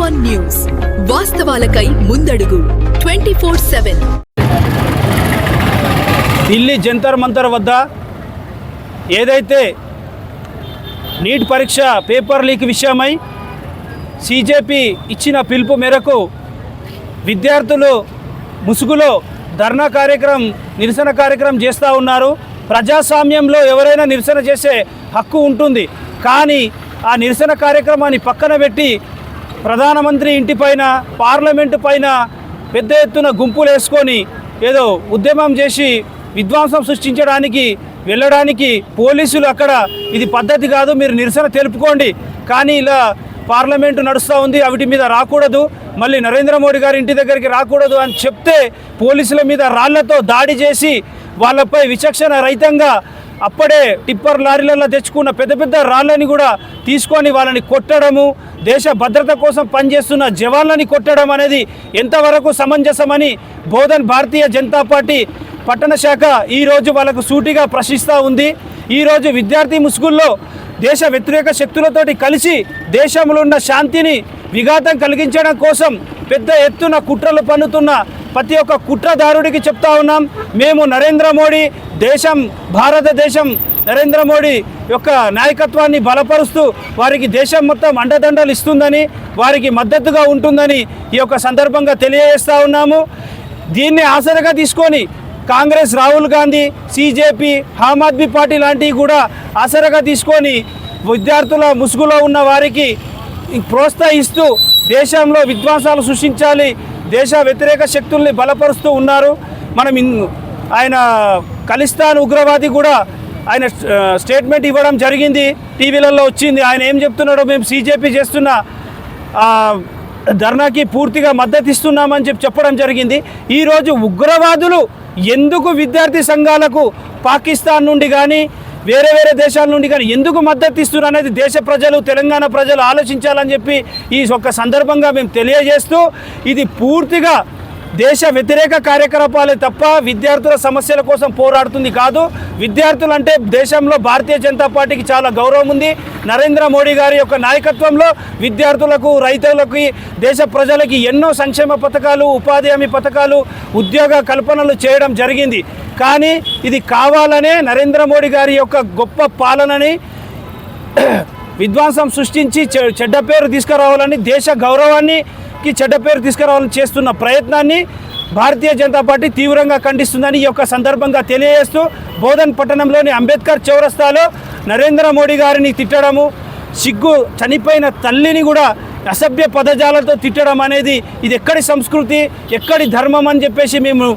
A1 news వాస్తవాలకై ముందడుగు 24/7 ఢిల్లీ జంతర్ మంతర్ వద్ద ఏదైతే నీట్ పరీక్ష పేపర్ లీక్ విషయమై సిజేపీ ఇచ్చిన పిలుపు మేరకు విద్యార్థులు ముసుగులో ధర్నా కార్యక్రమం నిరసన కార్యక్రమం చేస్తూ ఉన్నారు. ప్రజాస్వామ్యంలో ఎవరైనా నిరసన చేసే హక్కు ఉంటుంది. కానీ ఆ నిరసన కార్యక్రమాన్ని పక్కన పెట్టి ప్రధానమంత్రి ఇంటిపైన పార్లమెంటు పైన పెద్ద ఎత్తున గుంపులు వేసుకొని ఏదో ఉద్యమం చేసి విధ్వంసం సృష్టించడానికి వెళ్ళడానికి పోలీసులు అక్కడ ఇది పద్ధతి కాదు, మీరు నిరసన తెలుపుకోండి, కానీ ఇలా పార్లమెంటు నడుస్తూ ఉంది, వాటి మీద రాకూడదు, మళ్ళీ నరేంద్ర మోడీ గారి ఇంటి దగ్గరికి రాకూడదు అని చెప్తే పోలీసుల మీద రాళ్లతో దాడి చేసి వాళ్ళపై విచక్షణ రహితంగా అప్పుడే టిప్పర్ లారీలలో తెచ్చుకున్న పెద్ద పెద్ద రాళ్ళని కూడా తీసుకొని వాళ్ళని కొట్టడము, దేశ భద్రత కోసం పనిచేస్తున్న జవాన్లని కొట్టడం అనేది ఎంతవరకు సమంజసమని బోధన్ భారతీయ జనతా పార్టీ పట్టణ శాఖ ఈరోజు వాళ్ళకు సూటిగా ప్రశ్నిస్తూ ఉంది. ఈరోజు విద్యార్థి ముసుగుల్లో దేశ వ్యతిరేక శక్తులతోటి కలిసి దేశంలో ఉన్న శాంతిని విఘాతం కలిగించడం కోసం పెద్ద ఎత్తున కుట్రలు పన్నుతున్న ప్రతి ఒక్క కుట్రదారుడికి చెప్తా ఉన్నాం, మేము నరేంద్ర మోడీ దేశం భారతదేశం నరేంద్ర మోడీ యొక్క నాయకత్వాన్ని బలపరుస్తూ వారికి దేశం మొత్తం అండదండలు ఇస్తుందని, వారికి మద్దతుగా ఉంటుందని ఈ యొక్క సందర్భంగా తెలియజేస్తూ ఉన్నాము. దీన్ని ఆసరగా తీసుకొని కాంగ్రెస్, రాహుల్ గాంధీ, సిజేపీ, ఆమ్ ఆద్మీ పార్టీ లాంటివి కూడా ఆసరగా తీసుకొని విద్యార్థుల ముసుగులో ఉన్న వారికి ప్రోత్సహిస్తూ దేశంలో విధ్వంసాలు సృష్టించాలి, దేశ వ్యతిరేక శక్తుల్ని బలపరుస్తూ ఉన్నారు. మనం ఆయన ఖలిస్తాన్ ఉగ్రవాది కూడా ఆయన స్టేట్మెంట్ ఇవ్వడం జరిగింది, టీవీలలో వచ్చింది. ఆయన ఏం చెప్తున్నాడో, మేము సిజేపీ చేస్తున్న ధర్నాకి పూర్తిగా మద్దతు ఇస్తున్నామని చెప్పడం జరిగింది. ఈరోజు ఉగ్రవాదులు ఎందుకు విద్యార్థి సంఘాలకు పాకిస్తాన్ నుండి కానీ వేరే వేరే దేశాల నుండి కానీ ఎందుకు మద్దతు ఇస్తున్నారు అనేది దేశ ప్రజలు, తెలంగాణ ప్రజలు ఆలోచించాలని చెప్పి ఈ ఒక్క సందర్భంగా మేము తెలియజేస్తూ, ఇది పూర్తిగా దేశ వ్యతిరేక కార్యకలాపాలే తప్ప విద్యార్థుల సమస్యల కోసం పోరాడుతుంది కాదు. విద్యార్థులు అంటే దేశంలో భారతీయ జనతా పార్టీకి చాలా గౌరవం ఉంది. నరేంద్ర మోడీ గారి యొక్క నాయకత్వంలో విద్యార్థులకు, రైతులకి, దేశ ప్రజలకి ఎన్నో సంక్షేమ పథకాలు, ఉపాధి హామీ పథకాలు, ఉద్యోగ కల్పనలు చేయడం జరిగింది. కానీ ఇది కావాలనే నరేంద్ర మోడీ గారి యొక్క గొప్ప పాలనని విధ్వంసం సృష్టించి చెడ్డ పేరు తీసుకురావాలని, దేశ గౌరవానికి చెడ్డ పేరు తీసుకురావాలని చేస్తున్న ప్రయత్నాన్ని భారతీయ జనతా పార్టీ తీవ్రంగా ఖండిస్తుందని ఈ యొక్క సందర్భంగా తెలియజేస్తూ, బోధన్ పట్టణంలోని అంబేద్కర్ చౌరస్తాలో నరేంద్ర మోడీ గారిని తిట్టడము, సిగ్గు చనిపోయిన తల్లిని కూడా అసభ్య పదజాలతో తిట్టడం అనేది ఇది ఎక్కడి సంస్కృతి, ఎక్కడి ధర్మం అని చెప్పేసి మేము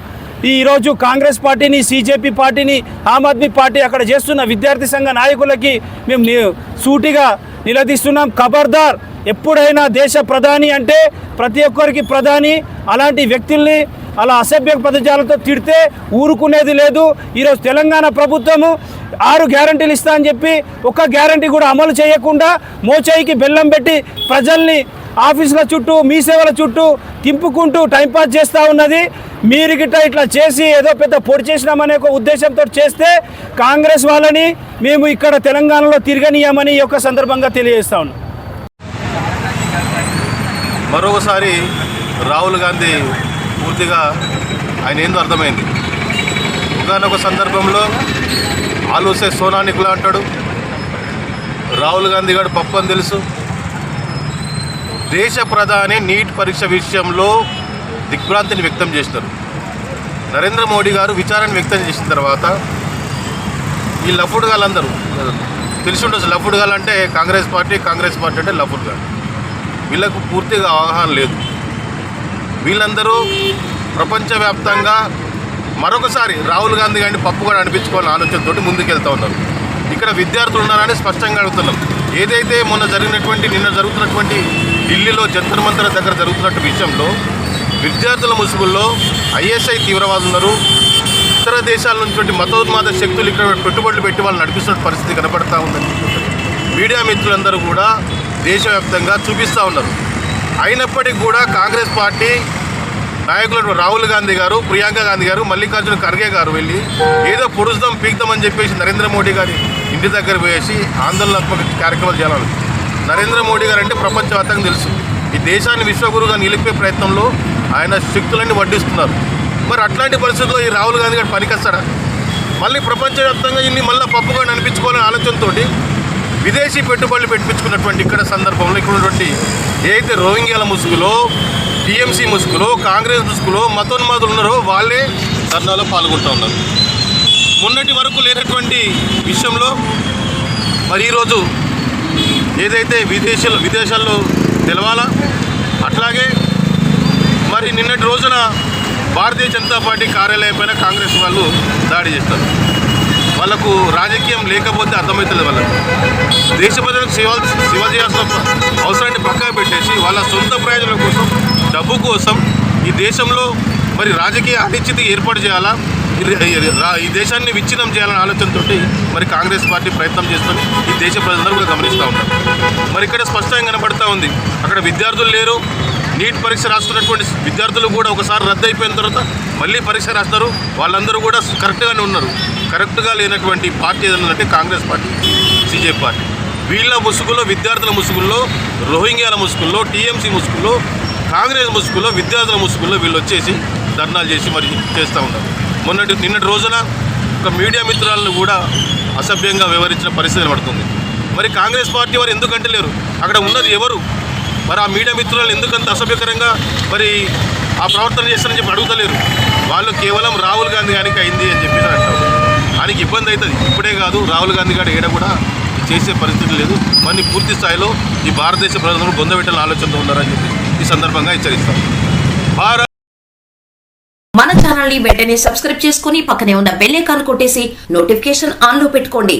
ఈరోజు కాంగ్రెస్ పార్టీని, సిజేపీ పార్టీని, ఆమ్ ఆద్మీ పార్టీ అక్కడ చేస్తున్న విద్యార్థి సంఘ నాయకులకి మేము సూటిగా నిలదీస్తున్నాం. ఖబర్దార్, ఎప్పుడైనా దేశ ప్రధాని అంటే ప్రతి ఒక్కరికి ప్రధాని, అలాంటి వ్యక్తుల్ని అలా అసభ్య పదజాలతో తిడితే ఊరుకునేది లేదు. ఈరోజు తెలంగాణ ప్రభుత్వము 6 గ్యారంటీలు ఇస్తా అని చెప్పి ఒక్క గ్యారంటీ కూడా అమలు చేయకుండా మోచేయికి బెల్లం పెట్టి ప్రజల్ని ఆఫీసుల చుట్టూ, మీ సేవల చుట్టూ తింపుకుంటూ టైంపాస్ చేస్తూ ఉన్నది. మీరు గిట్ట ఇట్లా చేసి ఏదో పెద్ద పొడి చేసినామనే ఒక ఉద్దేశంతో చేస్తే కాంగ్రెస్ వాళ్ళని మేము ఇక్కడ తెలంగాణలో తిరగనీయమని ఈ యొక్క సందర్భంగా తెలియజేస్తా ఉన్నాం. మరొకసారి రాహుల్ గాంధీ పూర్తిగా ఆయన ఏందో అర్థమైంది. ఒకనొక సందర్భంలో ఆలోసే సోనా నికులా అంటాడు, రాహుల్ గాంధీ గారు పప్పు అని తెలుసు. దేశ ప్రధాని నీట్ పరీక్ష విషయంలో దిగ్భ్రాంతిని వ్యక్తం చేస్తారు. నరేంద్ర మోడీ గారు విచారణ వ్యక్తం చేసిన తర్వాత ఈ లఫుడ్గాళ్ళందరూ తెలిసి ఉండొచ్చు. లఫుడ్గాళ్ళు అంటే కాంగ్రెస్ పార్టీ అంటే లఫుడ్గా, వీళ్ళకు పూర్తిగా అవగాహన లేదు. వీళ్ళందరూ ప్రపంచవ్యాప్తంగా మరొకసారి రాహుల్ గాంధీ గారిని పప్పు కూడా అనిపించుకోవాలని ఆలోచనతోటి ముందుకెళ్తూ ఉన్నారు. ఇక్కడ విద్యార్థులు ఉన్నారని స్పష్టంగా అడుగుతున్నాం. ఏదైతే నిన్న జరుగుతున్నటువంటి ఢిల్లీలో జంతర్ మంతర్ దగ్గర జరుగుతున్నట్టు విషయంలో విద్యార్థుల ముసుగుల్లో ఐఎస్ఐ తీవ్రవాదులు ఉన్నారు, ఇతర దేశాల నుంచి మతోన్మాద శక్తులు ఇక్కడ పెట్టుబడులు పెట్టి వాళ్ళని నడిపిస్తున్న పరిస్థితి కనపడతా ఉందని మీడియా మిత్రులందరూ కూడా దేశవ్యాప్తంగా చూపిస్తూ ఉన్నారు. అయినప్పటికీ కూడా కాంగ్రెస్ పార్టీ నాయకులు రాహుల్ గాంధీ గారు, ప్రియాంక గాంధీ గారు, మల్లికార్జున ఖర్గే గారు వెళ్ళి ఏదో పొడుస్తాం పీకుతామని చెప్పేసి నరేంద్ర మోడీ గారి ఇంటి దగ్గర పోయేసి ఆందోళనాత్మక కార్యక్రమాలు చేయాలి. నరేంద్ర మోడీ గారు అంటే ప్రపంచవ్యాప్తంగా తెలుసు. ఈ దేశాన్ని విశ్వగురుగా నిలిపే ప్రయత్నంలో ఆయన శక్తులన్నీ వడ్డిస్తున్నారు. మరి అట్లాంటి పరిస్థితుల్లో ఈ రాహుల్ గాంధీ గారు పనికొస్తాడా? మళ్ళీ ప్రపంచవ్యాప్తంగా ఇన్ని మళ్ళీ పప్పుగా అనిపించుకోవాలనే ఆలోచనతో విదేశీ పెట్టుబడులు పెట్టించుకున్నటువంటి ఇక్కడ సందర్భంలో ఇక్కడ ఉన్నటువంటి ఏదైతే రోహింగ్యాల ముసుగులో, టీఎంసీ ముసుగులో, కాంగ్రెస్ ముసుగులో మతోన్మాదులు ఉన్నారో వాళ్ళే ధర్నాలో పాల్గొంటూ ఉన్నారు. మొన్నటి వరకు లేనటువంటి విషయంలో మరి ఈరోజు ఏదైతే విదేశాల్లో తెలవాలా, అట్లాగే మరి నిన్నటి రోజున భారతీయ జనతా పార్టీ కార్యాలయం పైన కాంగ్రెస్ వాళ్ళు దాడి చేస్తారు. వాళ్ళకు రాజకీయం లేకపోతే అర్థమవుతుంది. వాళ్ళకు దేశ ప్రజలకు సేవ చేయాల్సిన అవసరాన్ని పక్కకు పెట్టేసి వాళ్ళ సొంత ప్రయోజనాల కోసం, డబ్బు కోసం ఈ దేశంలో మరి రాజకీయ అనిశ్చితి ఏర్పాటు చేయాలా, ఈ దేశాన్ని విచ్ఛిన్నం చేయాలనే ఆలోచనతో మరి కాంగ్రెస్ పార్టీ ప్రయత్నం చేస్తుంది. ఈ దేశ ప్రజలందరూ కూడా గమనిస్తూ ఉంటారు. మరి ఇక్కడ స్పష్టంగా కనబడుతూ ఉంది, అక్కడ విద్యార్థులు లేరు. నీట్ పరీక్ష రాస్తున్నటువంటి విద్యార్థులు కూడా ఒకసారి రద్దు అయిపోయిన తర్వాత మళ్ళీ పరీక్ష రాస్తారు. వాళ్ళందరూ కూడా కరెక్ట్గానే ఉన్నారు. కరెక్ట్గా లేనటువంటి పార్టీ ఏదైనా కాంగ్రెస్ పార్టీ, సిజేపీ పార్టీ. వీళ్ళ ముసుగులో, విద్యార్థుల ముసుగుల్లో, రోహింగ్యాల ముసుగుల్లో, టీఎంసీ ముసుగుల్లో, కాంగ్రెస్ ముసుగుల్లో, విద్యార్థుల ముసుగుల్లో వీళ్ళు వచ్చేసి ధర్నాలు చేసి మరి చేస్తూ ఉన్నారు. నిన్నటి రోజున ఒక మీడియా మిత్రులను కూడా అసభ్యంగా వ్యవహరించిన పరిస్థితి పడుతుంది. మరి కాంగ్రెస్ పార్టీ వారు ఎందుకంటే లేరు, అక్కడ ఉన్నది ఎవరు? మరి ఆ మీడియా మిత్రులను ఎందుకంత అసభ్యకరంగా మరి ఆ ప్రవర్తన చేస్తారని చెప్పి అడుగుతలేరు. వాళ్ళు కేవలం రాహుల్ గాంధీ గారికి అయింది అని చెప్పి అంటారు. ఆయనకి ఇబ్బంది అవుతుంది. ఇప్పుడే కాదు, రాహుల్ గాంధీ గారు ఏడ కూడా చేసే పరిస్థితి లేదు. మరి పూర్తి స్థాయిలో ఈ భారతదేశ ప్రజలను బొందబెట్టాలని ఆలోచనతో ఉన్నారని చెప్పి ఈ సందర్భంగా హెచ్చరిస్తాం. మన ఛానల్ ని వెంటనే సబ్స్క్రైబ్ చేసుకుని పక్కనే ఉన్న బెల్ ఐకాన్ కొట్టేసి నోటిఫికేషన్ ఆన్ లో పెట్టుకోండి.